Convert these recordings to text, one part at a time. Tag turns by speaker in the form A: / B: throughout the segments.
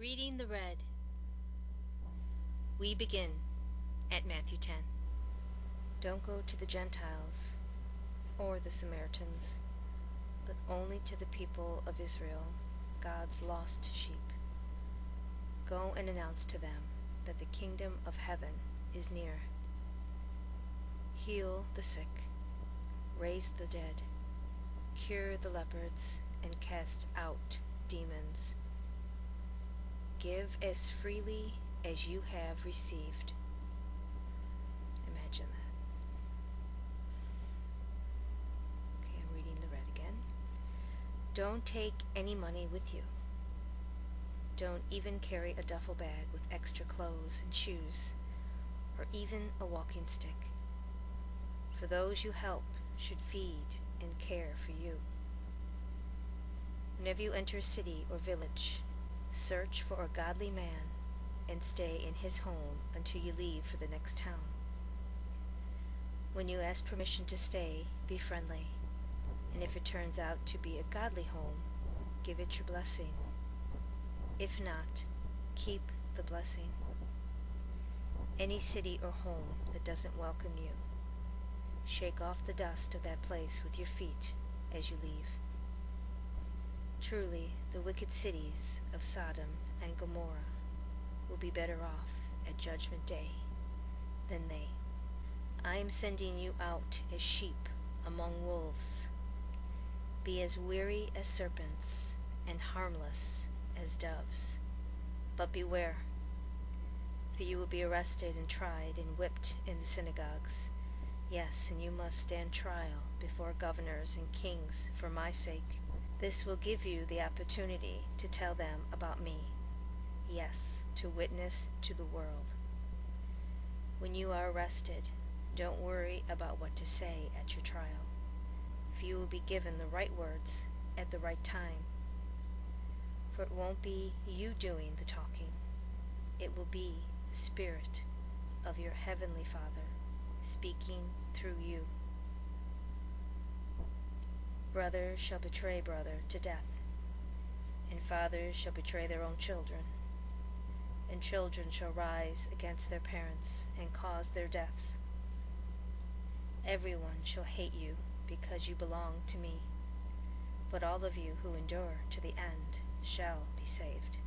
A: Reading the Red. We begin at Matthew 10. Don't go to the Gentiles or the Samaritans, but only to the people of Israel, God's lost sheep. Go and announce to them that the kingdom of heaven is near. Heal the sick, raise the dead, cure the lepers, and cast out demons. Give as freely as you have received. Imagine that. Okay, I'm reading the red again. Don't take any money with you. Don't even carry a duffel bag with extra clothes and shoes, or even a walking stick. For those you help should feed and care for you. Whenever you enter a city or village, search for a godly man and stay in his home until you leave for the next town. When you ask permission to stay, be friendly, and if it turns out to be a godly home, give it your blessing. If not, keep the blessing. Any city or home that doesn't welcome you, shake off the dust of that place with your feet as you leave. Truly, the wicked cities of Sodom and Gomorrah will be better off at Judgment Day than they. I am sending you out as sheep among wolves. Be as weary as serpents and harmless as doves. But beware, for you will be arrested and tried and whipped in the synagogues. Yes, and you must stand trial before governors and kings for my sake. This will give you the opportunity to tell them about me. Yes, to witness to the world. When you are arrested, don't worry about what to say at your trial, for you will be given the right words at the right time. For it won't be you doing the talking. It will be the Spirit of your Heavenly Father speaking through you. Brother shall betray brother to death, and fathers shall betray their own children, and children shall rise against their parents and cause their deaths. Everyone shall hate you because you belong to me, but all of you who endure to the end shall be saved.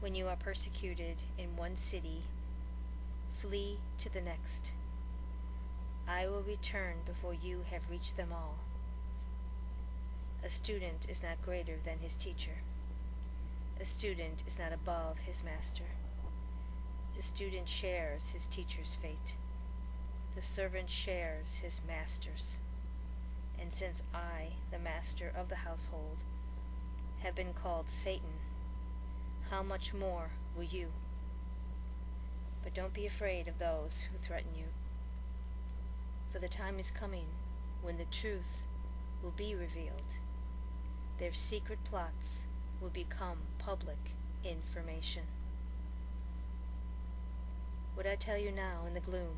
A: When you are persecuted in one city, flee to the next. I will return before you have reached them all. A student is not greater than his teacher. A student is not above his master. The student shares his teacher's fate. The servant shares his master's. And since I, the master of the household, have been called Satan, how much more will you? But don't be afraid of those who threaten you. For the time is coming when the truth will be revealed. Their secret plots will become public information. What I tell you now in the gloom,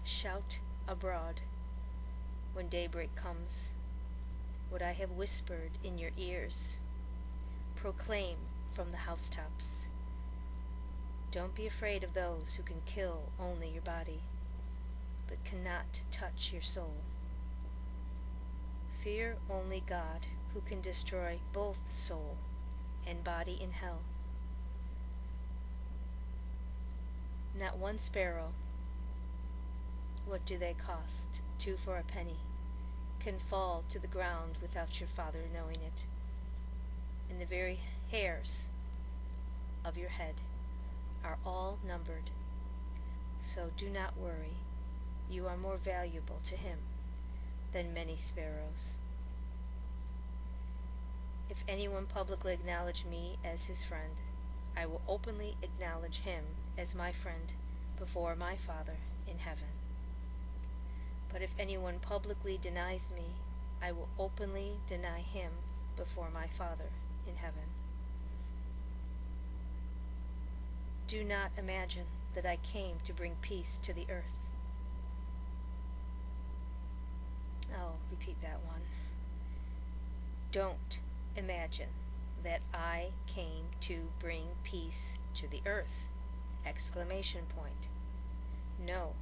A: shout abroad when daybreak comes. What I have whispered in your ears, proclaim from the housetops. Don't be afraid of those who can kill only your body, but cannot touch your soul. Fear only God, who can destroy both soul and body in hell. Not one sparrow, what do they cost? 2 for a penny, can fall to the ground without your Father knowing it. And the very hairs of your head are all numbered. So do not worry. You are more valuable to him than many sparrows. If anyone publicly acknowledge me as his friend, I will openly acknowledge him as my friend before my Father in heaven. But if anyone publicly denies me, I will openly deny him before my Father in heaven. Do not imagine that I came to bring peace to the earth. I'll repeat that one. Don't imagine that I came to bring peace to the earth! Exclamation point. No,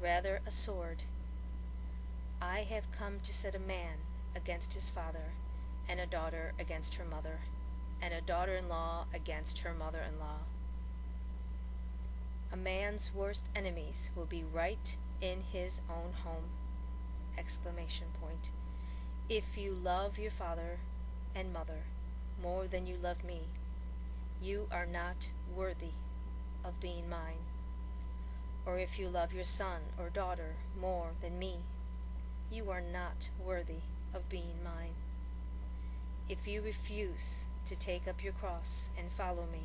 A: rather a sword. I have come to set a man against his father, and a daughter against her mother, and a daughter-in-law against her mother-in-law. A man's worst enemies will be right in his own home! Exclamation point. If you love your father and mother more than you love me, you are not worthy of being mine. Or if you love your son or daughter more than me, you are not worthy of being mine. If you refuse to take up your cross and follow me,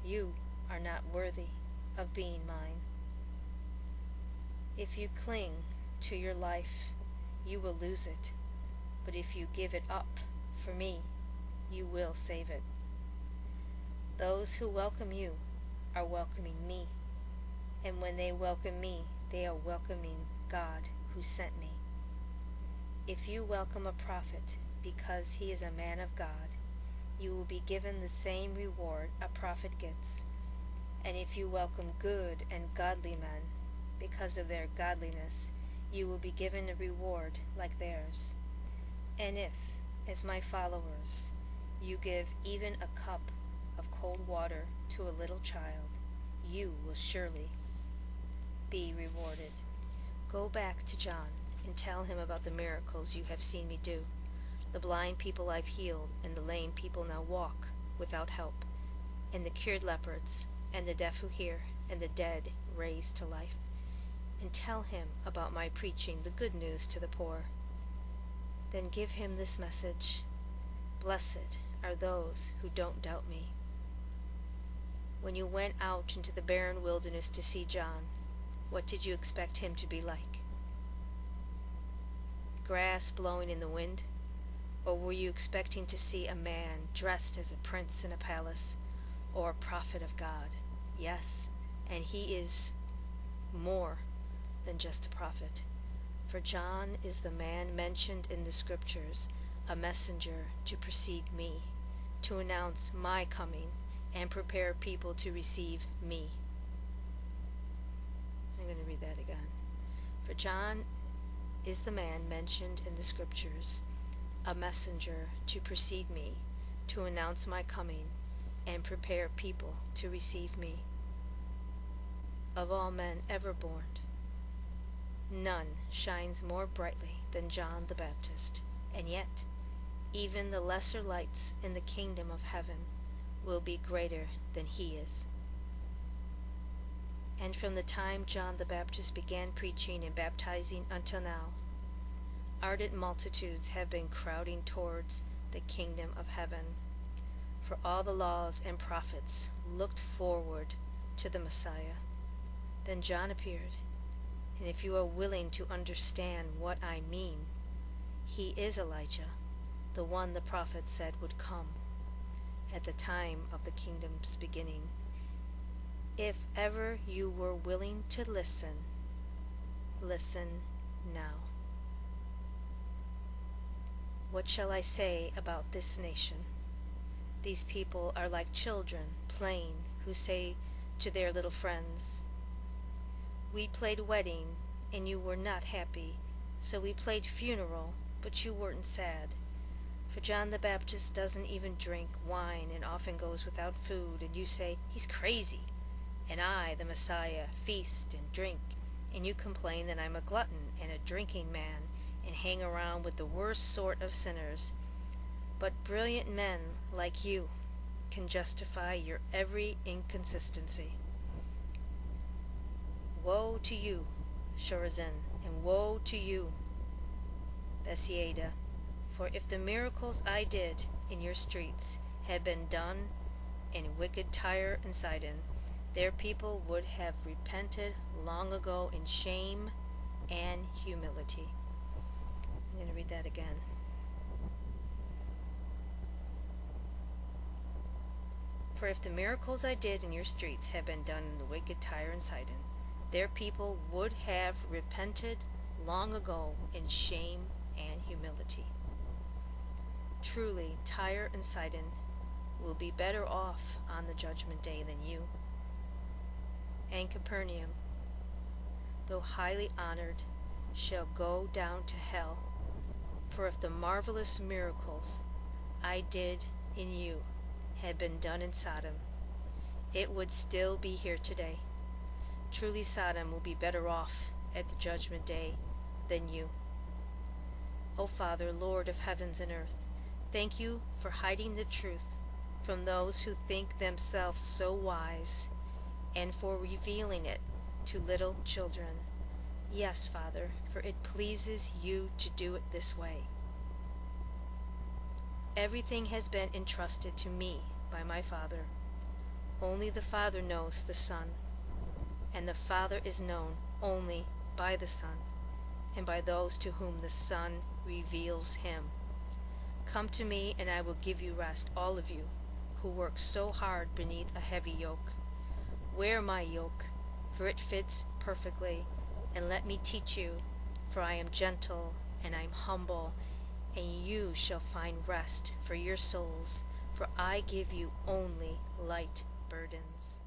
A: you are not worthy of being mine. If you cling to your life, you will lose it, but if you give it up for me, you will save it. Those who welcome you are welcoming me, and when they welcome me, they are welcoming God who sent me. If you welcome a prophet because he is a man of God, you will be given the same reward a prophet gets. And if you welcome good and godly men because of their godliness, you will be given a reward like theirs. And if, as my followers, you give even a cup of cold water to a little child, you will surely be rewarded. Go back to John and tell him about the miracles you have seen me do. The blind people I've healed, and the lame people now walk without help, and the cured leopards, and the deaf who hear, and the dead raised to life. And tell him about my preaching the good news to the poor. Then give him this message: blessed are those who don't doubt me. When you went out into the barren wilderness to see John, what did you expect him to be like? Grass blowing in the wind? Or were you expecting to see a man dressed as a prince in a palace, or a prophet of God? Yes, and he is more than just a prophet. For John is the man mentioned in the scriptures, a messenger to precede me, to announce my coming and prepare people to receive me. I'm going to read that again. For John is the man mentioned in the scriptures, a messenger to precede me, to announce my coming and prepare people to receive me. Of all men ever born, none shines more brightly than John the Baptist, and yet even the lesser lights in the kingdom of heaven will be greater than he is. And from the time John the Baptist began preaching and baptizing until now, ardent multitudes have been crowding towards the kingdom of heaven. For all the laws and prophets looked forward to the Messiah. Then John appeared, and if you are willing to understand what I mean, he is Elijah, the one the prophet said would come at the time of the kingdom's beginning. If ever you were willing to listen, listen now. What shall I say about this nation? These people are like children playing, who say to their little friends, "We played wedding, and you were not happy, so we played funeral, but you weren't sad." For John the Baptist doesn't even drink wine and often goes without food, and you say, "He's crazy." And I, the Messiah, feast and drink, and you complain that I'm a glutton and a drinking man, and hang around with the worst sort of sinners. But brilliant men like you can justify your every inconsistency. Woe to you, Chorazin, and woe to you, Bethsaida, for if the miracles I did in your streets had been done in wicked Tyre and Sidon, their people would have repented long ago in shame and humility. I'm going to read that again. For if the miracles I did in your streets had been done in the wicked Tyre and Sidon, their people would have repented long ago in shame and humility. Truly, Tyre and Sidon will be better off on the judgment day than you. And Capernaum, though highly honored, shall go down to hell. For if the marvelous miracles I did in you had been done in Sodom, it would still be here today. Truly Sodom will be better off at the judgment day than you. O Father, Lord of heavens and earth, thank you for hiding the truth from those who think themselves so wise, and for revealing it to little children. Yes, Father, for it pleases you to do it this way. Everything has been entrusted to me by my Father. Only the Father knows the Son, and the Father is known only by the Son, and by those to whom the Son reveals him. Come to me, and I will give you rest, all of you who work so hard beneath a heavy yoke. Wear my yoke, for it fits perfectly, and let me teach you, for I am gentle and I am humble, and you shall find rest for your souls, for I give you only light burdens.